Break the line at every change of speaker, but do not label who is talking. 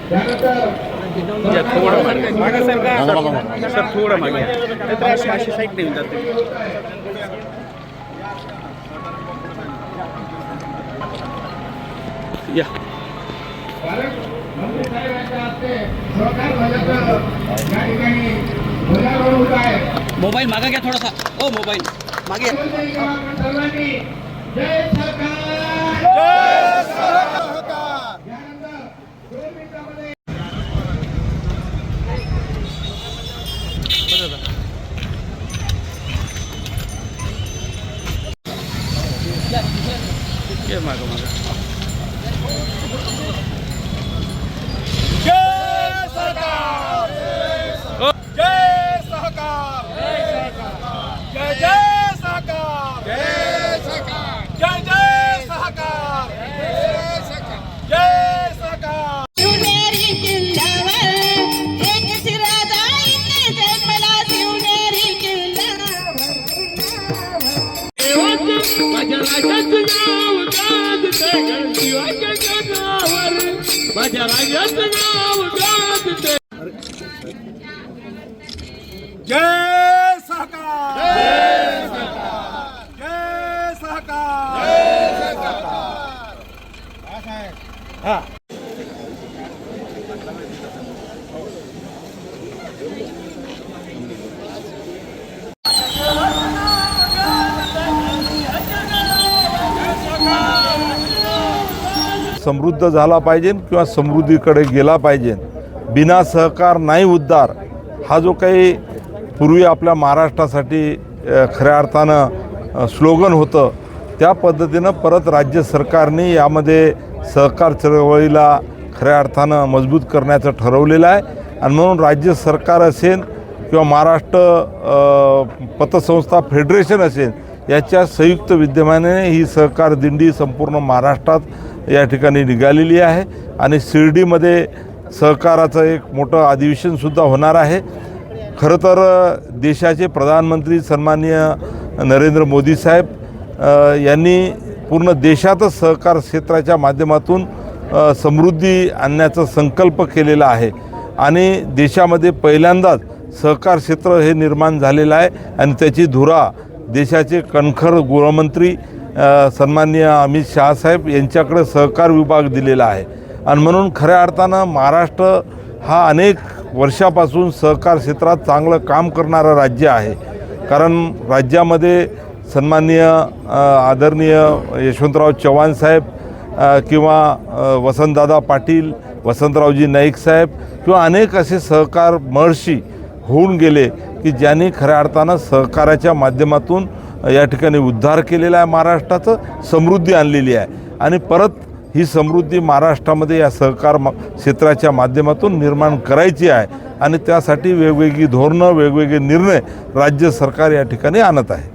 थोडं मागे सर का सर थोडं मागे अशी साईड देऊन जाते या मोबाईल मागा घ्या थोडासा ओ मोबाईल मागे जय सरकार जय सरकार ये मागो मागो जय सरकार जय सहकार जय जय सहकार जय सहकार जय जय सहकार जय सहकार
शिवनेरी किल्ल्यावर एक शिरा जाईने जन्मला शिवनेरी किल्ल्यावर
माझ्या राजाचं नाव गाजते शिवाच्या नावावर माझ्या राजाचं नाव गाजते
जय सहकार जय सहकार जय सहकार जय सहकार हां
समृद्ध झाला पाहिजे किंवा समृद्धीकडे गेला पाहिजे. बिना सहकार नाही उद्धार हा जो काही पूर्वी आपल्या महाराष्ट्रासाठी खऱ्या अर्थानं स्लोगन होतं त्या पद्धतीनं परत राज्य सरकारने यामध्ये सहकार चळवळीला खऱ्या अर्थानं मजबूत करण्याचं ठरवलेलं आहे. आणि म्हणून राज्य सरकार असेल किंवा महाराष्ट्र पतसंस्था फेडरेशन असेल याच्या संयुक्त विद्यमानाने ही सहकार दिंडी संपूर्ण महाराष्ट्रात या ठिकाणी निघालेली आहे. आणि शिर्डीमध्ये सहकाराचं एक मोठं अधिवेशनसुद्धा होणार आहे. खरं तर देशाचे प्रधानमंत्री सन्माननीय नरेंद्र मोदी साहेब यांनी पूर्ण देशातच सहकार क्षेत्राच्या माध्यमातून समृद्धी आणण्याचा संकल्प केलेला आहे. आणि देशामध्ये पहिल्यांदाच सहकार क्षेत्र हे निर्माण झालेलं आहे. आणि त्याची धुरा देशाचे कणखर गृहमंत्री सन्माननीय अमित शहा साहेब यांच्याकडे सहकार विभाग दिलेला आहे. आणि म्हणून खऱ्या अर्थानं महाराष्ट्र हा अनेक वर्षापासून सहकार क्षेत्रात चांगलं काम करणारं राज्य आहे. कारण राज्यामध्ये सन्माननीय आदरणीय यशवंतराव चव्हाण साहेब किंवा वसंतदादा पाटील, वसंतरावजी नाईक साहेब किंवा अनेक असे सहकार महर्षी होऊन गेले की ज्यांनी खऱ्या अर्थानं सहकाराच्या माध्यमातून या ठिकाणी उद्धार केलेला आहे, महाराष्ट्राचं समृद्धी आणलेली आहे. आणि परत ही समृद्धी महाराष्ट्रामध्ये या सहकार क्षेत्राच्या माध्यमातून निर्माण करायची आहे. आणि त्यासाठी वेगवेगळी धोरणं वेगवेगळे निर्णय राज्य सरकार या ठिकाणी आणत आहे.